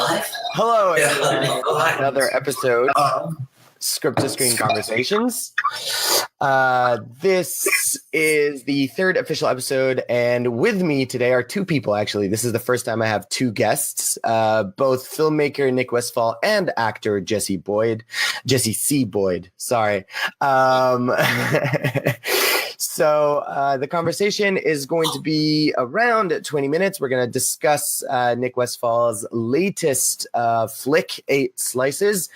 live? Hello, Yeah, everyone. live. Another episode of Script2Screen Conversations. This is the third official episode, and with me today are two people, actually. This is the first time I have two guests, both filmmaker Nick Westfall and actor Jesse C. Boyd, sorry. So the conversation is going to be around 20 minutes. We're going to discuss Nick Westfall's latest flick, 8 Slices.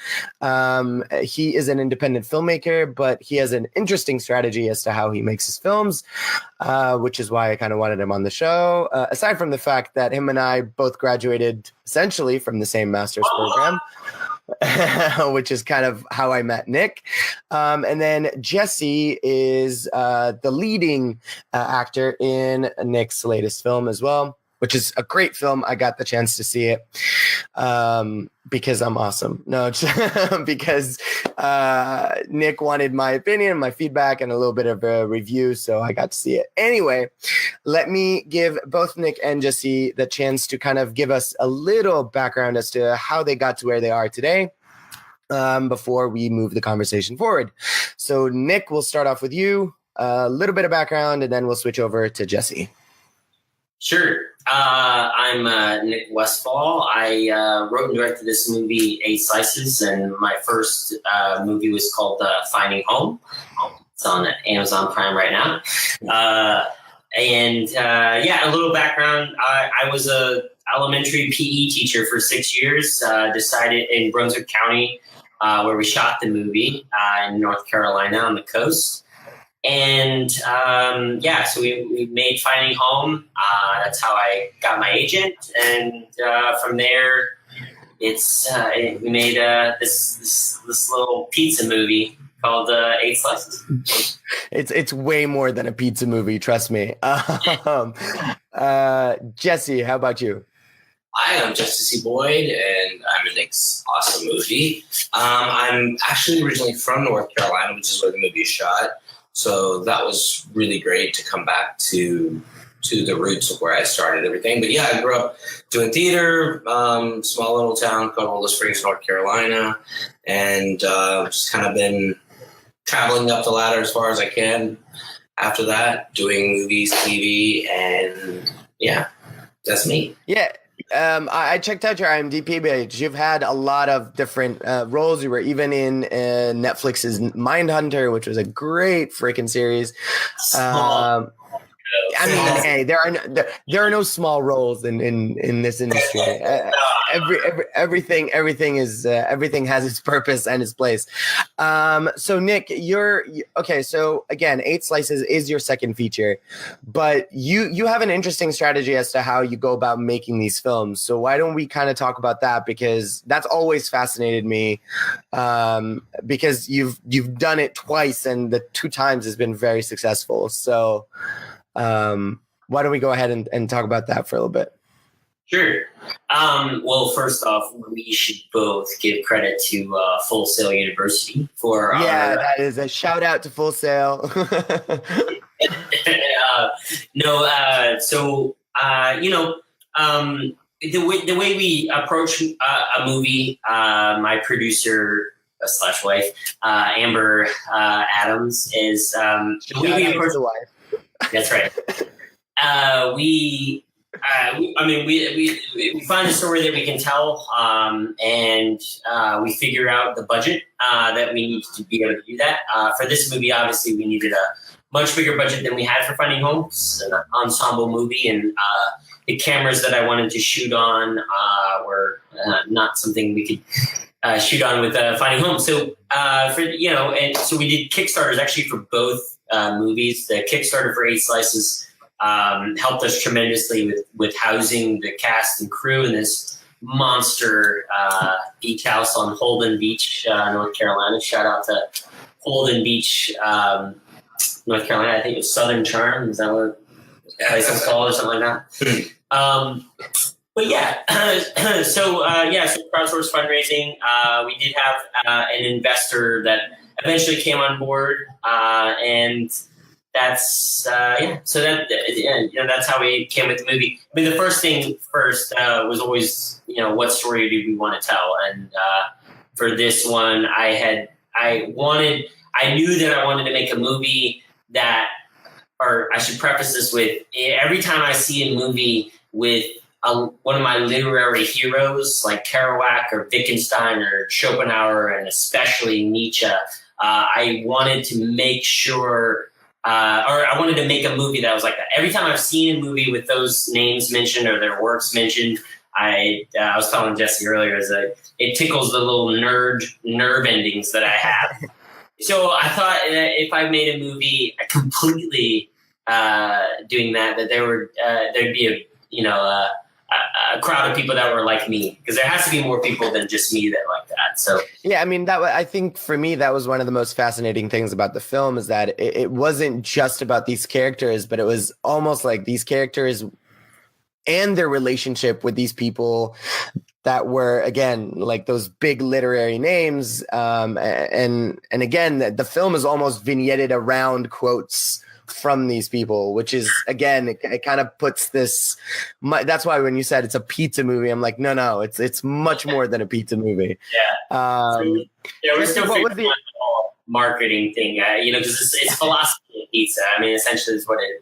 He is an independent filmmaker, but he has an interesting strategy as to how he makes his films, which is why I kind of wanted him on the show. Aside from the fact that him and I both graduated essentially from the same master's program, which is kind of how I met Nick. And then Jesse is the leading actor in Nick's latest film as well, which is a great film. I got the chance to see it because I'm awesome. No, because Nick wanted my opinion, my feedback, and a little bit of a review, so I got to see it. Anyway, let me give both Nick and Jesse the chance to kind of give us a little background as to how they got to where they are today before we move the conversation forward. So Nick, we'll start off with you, a little bit of background, and then we'll switch over to Jesse. Sure. I'm Nick Westfall. I wrote and directed this movie, 8 Slices, and my first movie was called Finding Home. It's on Amazon Prime right now. A little background. I was a elementary PE teacher for 6 years, decided in Brunswick County, where we shot the movie in North Carolina on the coast. And so we made Finding Home. That's how I got my agent, and from there, we made this little pizza movie called 8 Slices. It's way more than a pizza movie, trust me. Jesse, how about you? Hi, I'm Jesse C. Boyd, and I'm in Nick's awesome movie. I'm actually originally from North Carolina, which is where the movie is shot. So that was really great to come back to the roots of where I started everything. But yeah, I grew up doing theater, small little town called Willow Springs, North Carolina, and just kind of been traveling up the ladder as far as I can after that, doing movies, TV, and yeah, that's me. Yeah. I checked out your IMDb page. You've had a lot of different roles. You were even in Netflix's Mindhunter, which was a great freaking series. I mean, hey, there are no small roles in this industry. Everything has its purpose and its place. So Nick, okay. So again, 8 Slices is your second feature, but you have an interesting strategy as to how you go about making these films. So why don't we kind of talk about that, because that's always fascinated me. Because you've done it twice, and the 2 times has been very successful. So. Why don't we go ahead and talk about that for a little bit? Sure. Well, first off, we should both give credit to Full Sail University for that is a shout out to Full Sail. The way we approach a movie, my producer / wife, Amber Adams, is the way we approach the wife. That's right. We find a story that we can tell, and we figure out the budget that we need to be able to do that. For this movie, obviously, we needed a much bigger budget than we had for Finding Home. It's an ensemble movie, and the cameras that I wanted to shoot on were not something we could shoot on with Finding Home. So so we did Kickstarters actually for both movies. The Kickstarter for 8 Slices helped us tremendously with housing the cast and crew in this monster beach house on Holden Beach, North Carolina. Shout out to Holden Beach, North Carolina. I think it was Southern Charm. Is that what the place is called or something like that? But yeah, so crowdsourced fundraising. We did have an investor that eventually came on board, and yeah. So that's how we came with the movie. I mean, the first thing was always, what story do we want to tell? And for this one, I knew that I wanted to make a movie that, or I should preface this with, every time I see a movie with one of my literary heroes like Kerouac or Wittgenstein or Schopenhauer, and especially Nietzsche, I wanted to make sure, or I wanted to make a movie that was like that. Every time I've seen a movie with those names mentioned or their works mentioned, I was telling Jesse earlier, it tickles the little nerve endings that I have. So I thought that if I made a movie completely doing that there'd be a crowd of people that were like me, because there has to be more people than just me that like that. So yeah, I mean, I think for me that was one of the most fascinating things about the film, is that it wasn't just about these characters, but it was almost like these characters and their relationship with these people that were, again, like those big literary names. And again, the film is almost vignetted around quotes from these people, which is, again, it kind of puts this, that's why when you said it's a pizza movie, I'm like, no, it's much more than a pizza movie. Yeah. We're still figuring out the whole marketing thing, because it's philosophy of pizza. I mean, essentially is what it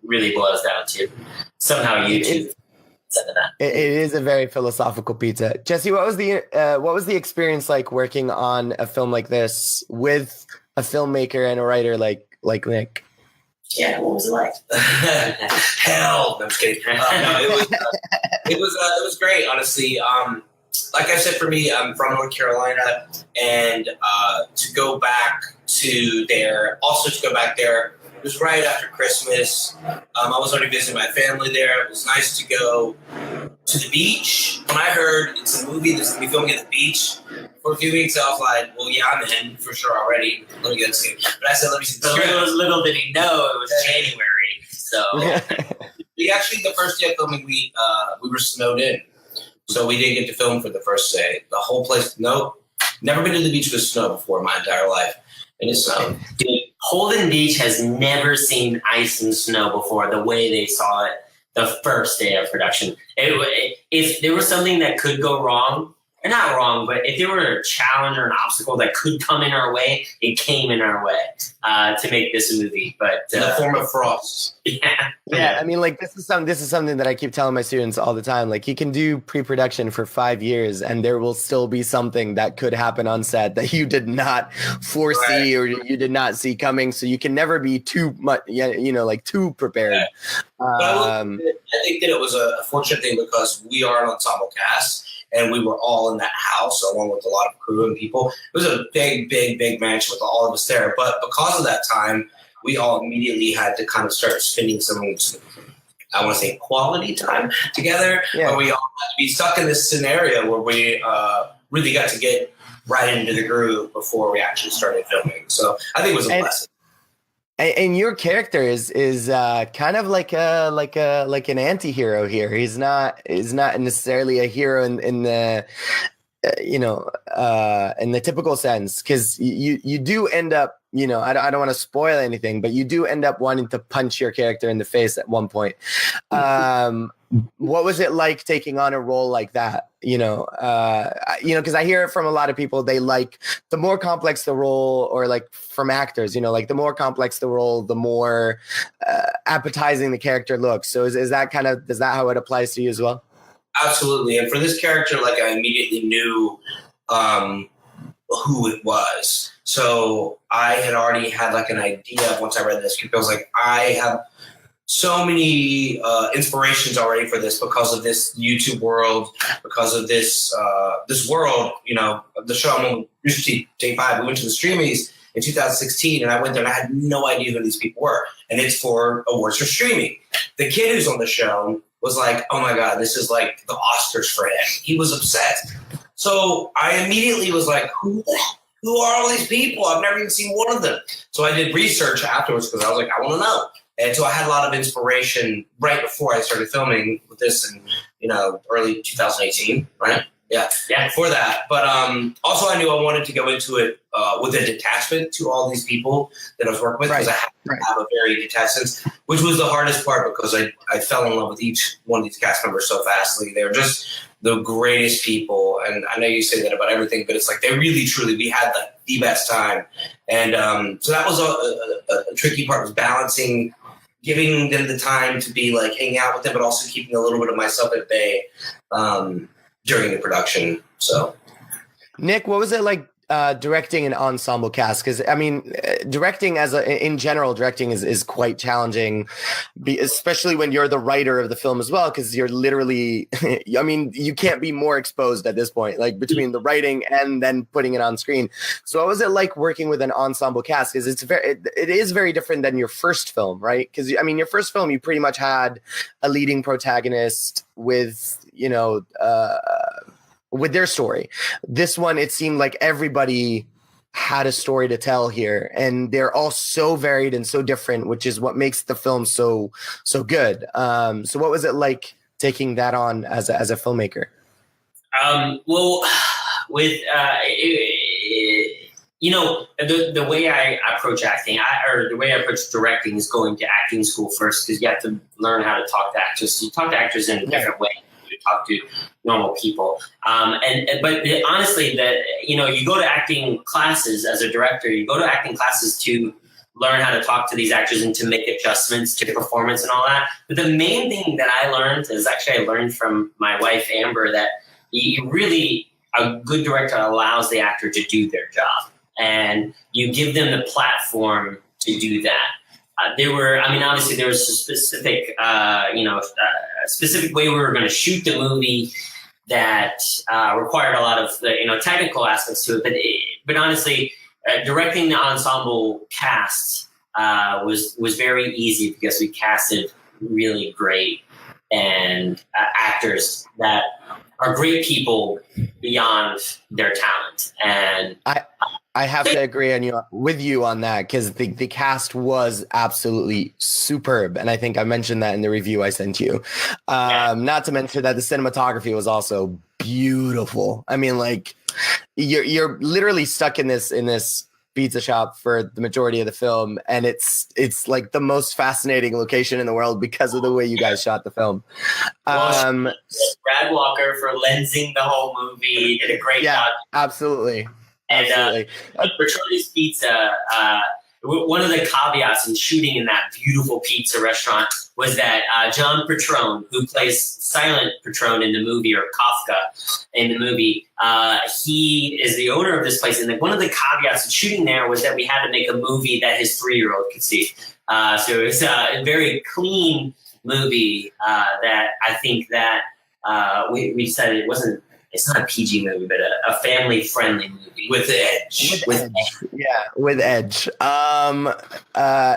really boils down to. Somehow YouTube said that. It is a very philosophical pizza. Jesse, what was the experience like working on a film like this with a filmmaker and a writer like Nick? Yeah, what was it like? Hell, no, I'm just kidding. It was great, honestly. Like I said, for me, I'm from North Carolina, and to go back there, it was right after Christmas. I was already visiting my family there. It was nice to go to the beach. When I heard it's a movie that's going to be filming at the beach for a few weeks, I was like, well, yeah, I'm in for sure already. Let me get this game. But I said, let me see the script. Little did he know it was January. So the first day of filming, we were snowed in. So we didn't get to film for the first day. The whole place, never been to the beach with snow before in my entire life. And it's snowed. Dude, Holden Beach has never seen ice and snow before the way they saw it the first day of production. If there was something that could go wrong, or not wrong, but if there were a challenge or an obstacle that could come in our way, it came in our way to make this movie. But in the form of frost. Yeah. I mean, like this is something that I keep telling my students all the time. Like, you can do pre-production for 5 years, and there will still be something that could happen on set that you did not foresee or you did not see coming. So you can never be too much, too prepared. I think that it was a fortunate thing because we are an ensemble cast. And we were all in that house along with a lot of crew and people. It was a big, big, big mansion with all of us there. But because of that time, we all immediately had to kind of start spending some, I want to say, quality time together. Yeah. Where we all had to be stuck in this scenario where we really got to get right into the groove before we actually started filming. So I think it was a blessing. And your character is kind of like an anti-hero here. He's not necessarily a hero in the in the typical sense, because you do end up, I don't want to spoil anything, but you do end up wanting to punch your character in the face at one point. What was it like taking on a role like that? Because I hear it from a lot of people. They like the more complex the role, or like from actors, like the more complex the role, the more appetizing the character looks. So is that how it applies to you as well? Absolutely. And for this character, like, I immediately knew who it was. So I had already had like an idea once I read this script. I was like, I have so many inspirations already for this because of this YouTube world, because of this world, the show I'm on, Day 5. We went to the Streamies in 2016, and I went there and I had no idea who these people were. And it's for awards for streaming. The kid who's on the show was like, oh my God, this is like the Oscars for him. He was obsessed. So I immediately was like, who are all these people? I've never even seen one of them. So I did research afterwards because I was like, I want to know. And so I had a lot of inspiration right before I started filming with this in, early 2018, right? Yeah. For that. But also I knew I wanted to go into it with a detachment to all these people that I was working with, because I had to have a very detached sense, which was the hardest part, because I fell in love with each one of these cast members so fastly. They were just the greatest people. And I know you say that about everything, but it's like they really, truly, we had like the best time. And so that was a tricky part, was balancing, giving them the time to be like hanging out with them, but also keeping a little bit of myself at bay during the production. So, Nick, what was it like directing an ensemble cast? Because I mean, directing in general, directing is quite challenging, especially when you're the writer of the film as well, because you're literally, I mean, you can't be more exposed at this point, like between the writing and then putting it on screen. So what was it like working with an ensemble cast? Because it is very different than your first film, right? Because I mean, your first film, you pretty much had a leading protagonist with, with their story. This one, it seemed like everybody had a story to tell here, and they're all so varied and so different, which is what makes the film so good. So what was it like taking that on as a filmmaker? Well, with the way I approach acting, or the way I approach directing, is going to acting school first, because you have to learn how to talk to actors. You talk to actors in a different way. You talk to normal people. But honestly, you go to acting classes as a director. You go to acting classes to learn how to talk to these actors and to make adjustments to performance and all that. But the main thing that I learned is actually I learned from my wife, Amber, that a good director allows the actor to do their job, and you give them the platform to do that. Obviously there was a specific, specific way we were going to shoot the movie that required a lot of the, technical aspects to it. But honestly, directing the ensemble cast was very easy, because we casted really great and actors that are great people beyond their talent. And I have to agree with you on that, because the cast was absolutely superb. And I think I mentioned that in the review I sent you. Not to mention that the cinematography was also beautiful. I mean, like you're literally stuck in this pizza shop for the majority of the film, and it's like the most fascinating location in the world because of the way you guys shot the film. Brad Walker for lensing the whole movie, did a great job. Absolutely. And Petroni's Pizza, one of the caveats in shooting in that beautiful pizza restaurant was that John Petrone, who plays Silent Petrone in the movie, or Kafka in the movie, he is the owner of this place. And one of the caveats of shooting there was that we had to make a movie that his 3-year-old could see. So it was a very clean movie that I think that we said it's not a PG movie, but a family-friendly movie with edge. With edge.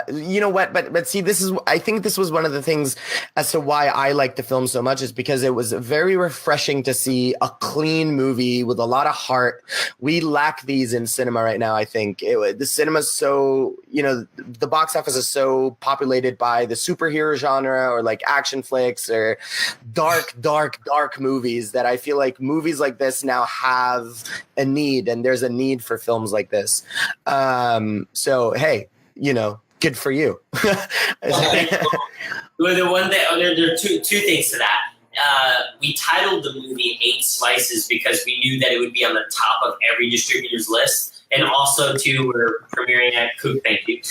You know what? But see, I think this was one of the things as to why I like the film so much, is because it was very refreshing to see a clean movie with a lot of heart. We lack these in cinema right now. I think the cinema's so, the box office is so populated by the superhero genre, or like action flicks, or dark movies, that I feel like movies like this now have a need, and there's a need for films like this. So hey, good for you. Well, the one thing, there are two things to that. We titled the movie 8 Slices because we knew that it would be on the top of every distributor's list. And also, too, we're premiering at Coop. Thank you.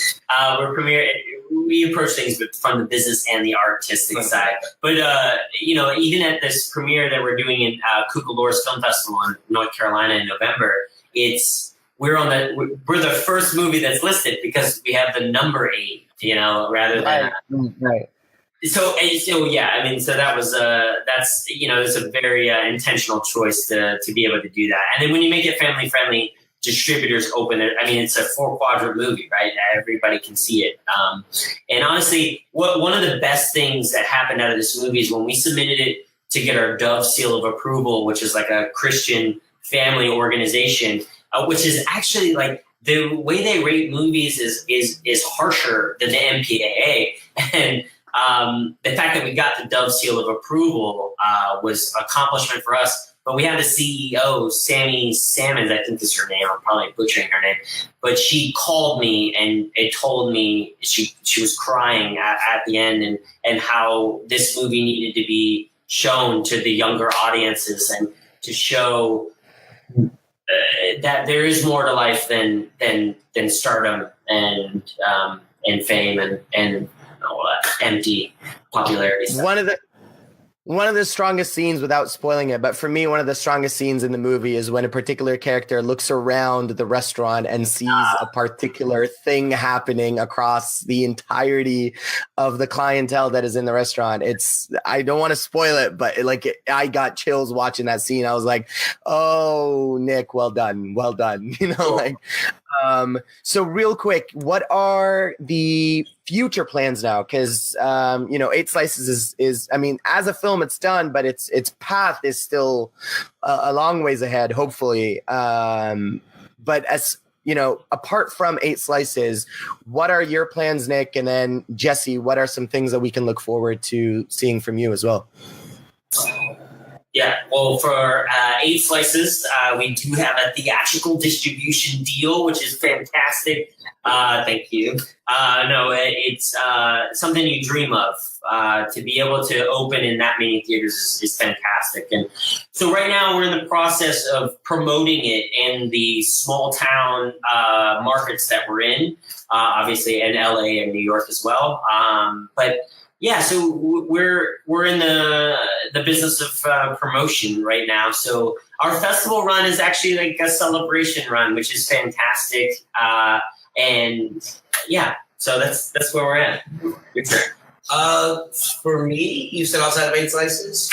We approach things from the business and the artistic side. But, even at this premiere that we're doing in Cucalores Film Festival in North Carolina in November, we're the first movie that's listed because we have the number 8, rather than right. So that was it's a very intentional choice to be able to do that. And then when you make it family friendly, distributors open it. I mean, it's a 4-quadrant movie, right? Everybody can see it. And honestly, one of the best things that happened out of this movie is when we submitted it to get our Dove seal of approval, which is like a Christian family organization, which is actually like the way they rate movies is harsher than the MPAA. And the fact that we got the Dove seal of approval was an accomplishment for us. But we have the CEO, Sammy Salmons, I think is her name. I'm probably butchering her name. But she called me and it told me she was crying at the end and how this movie needed to be shown to the younger audiences and to show that there is more to life than stardom and fame and all that empty popularity stuff. One of the strongest scenes, without spoiling it, but for me, one of the strongest scenes in the movie is when a particular character looks around the restaurant and sees a particular thing happening across the entirety of the clientele that is in the restaurant. I don't want to spoil it, but I got chills watching that scene. I was like, "Oh, Nick, well done." So real quick, what are the future plans now? Because 8 Slices is I mean, as a film, it's done, but its path is still a long ways ahead, hopefully. But as apart from 8 Slices, what are your plans, Nick? And then Jesse, what are some things that we can look forward to seeing from you as well? Yeah, well, for 8 Slices, we do have a theatrical distribution deal, which is fantastic. Thank you. It's something you dream of. To be able to open in that many theaters is fantastic. And so right now we're in the process of promoting it in the small town markets that we're in, obviously in LA and New York as well. But yeah, so we're in the business of promotion right now. So our festival run is actually like a celebration run, which is fantastic. And yeah, so that's where we're at. Your turn. For me, you said outside of 8 Slices?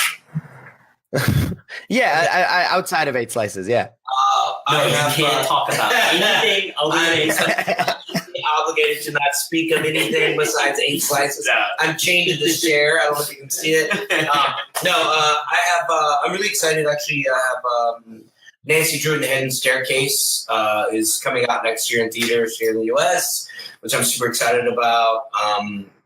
Yeah, outside of 8 Slices, yeah. You can't talk about anything other than 8 Slices. Obligated to not speak of anything besides 8 Slices. No. I'm changing the chair. I don't know if you can see it. I'm really excited. Actually, I have Nancy Drew and the Hidden Staircase is coming out next year in theaters here in the U.S., which I'm super excited about.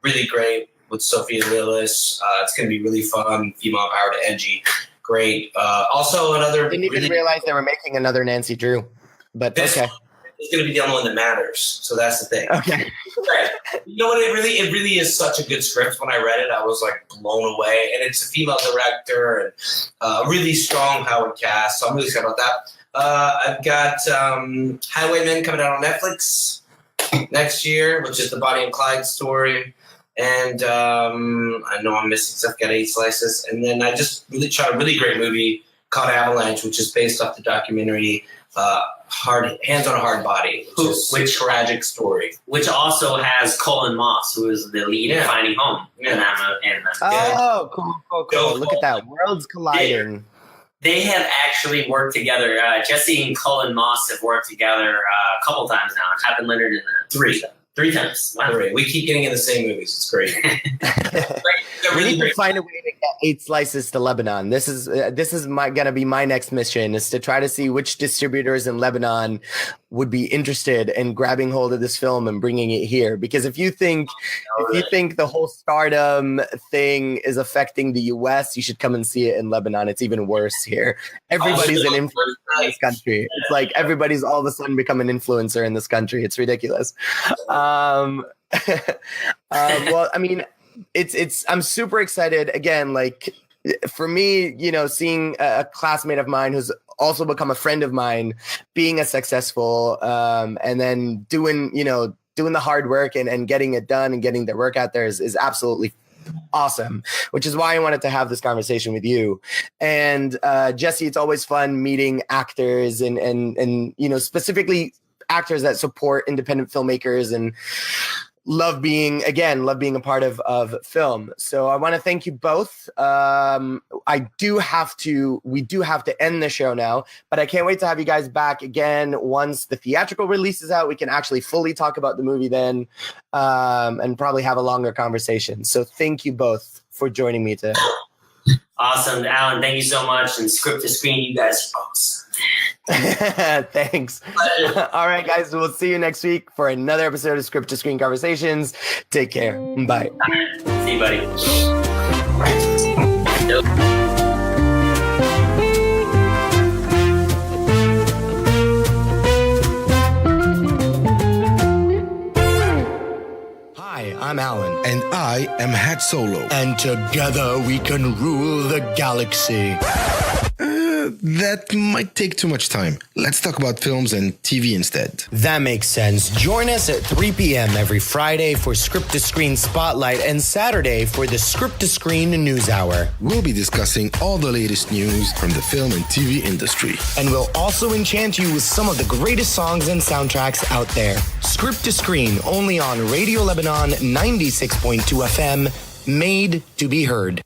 Really great with Sophia Lillis. It's going to be really fun, female-powered, edgy. Great. Also, another. Didn't even realize they were making another Nancy Drew, but okay. It's going to be the only one that matters. So that's the thing. Okay. You know what? It really is such a good script. When I read it, I was like blown away. And it's a female director and a really strong Howard cast. So I'm really excited about that. I've got Highwaymen coming out on Netflix next year, which is the Bonnie and Clyde story. And I know I'm missing stuff. Got 8 Slices. And then I just really shot a really great movie called Avalanche, which is based off the documentary Hands on a Hard Body, which is a tragic story. Which also has Colin Moss, who is the lead in Finding Home. Yeah. Cool. Look at that. Worlds colliding. They have actually worked together. Jesse and Colin Moss have worked together a couple times now. It's happened Leonard in 3 times. Wow. We keep getting in the same movies. It's great. We need to find a way to get 8 Slices to Lebanon. This is gonna be my next mission, is to try to see which distributors in Lebanon would be interested in grabbing hold of this film and bringing it here. Because if you think the whole stardom thing is affecting the US, you should come and see it in Lebanon. It's even worse here. Everybody's an influencer in this country. It's like everybody's all of a sudden become an influencer in this country. It's ridiculous. Well, I mean, I'm super excited again. Like for me, seeing a classmate of mine who's also become a friend of mine, being a successful, and then doing the hard work and getting it done and getting their work out there is absolutely awesome, which is why I wanted to have this conversation with you. And Jesse, it's always fun meeting actors and specifically actors that support independent filmmakers and love being a part of film. So I want to thank you both. We do have to end the show now, but I can't wait to have you guys back again once the theatrical release is out. We can actually fully talk about the movie then, and probably have a longer conversation. So thank you both for joining me today. Awesome, Alan. Thank you so much. And Script2Screen, you guys are awesome. Thanks. All right, guys. We'll see you next week for another episode of Script2Screen Conversations. Take care. Bye. See you, buddy. Alan. And I am Het Solo. And together we can rule the galaxy. That might take too much time. Let's talk about films and TV instead. That makes sense. Join us at 3 p.m. every Friday for Script2Screen Spotlight and Saturday for the Script2Screen News Hour. We'll be discussing all the latest news from the film and TV industry. And we'll also enchant you with some of the greatest songs and soundtracks out there. Script2Screen, only on Radio Lebanon 96.2 FM, made to be heard.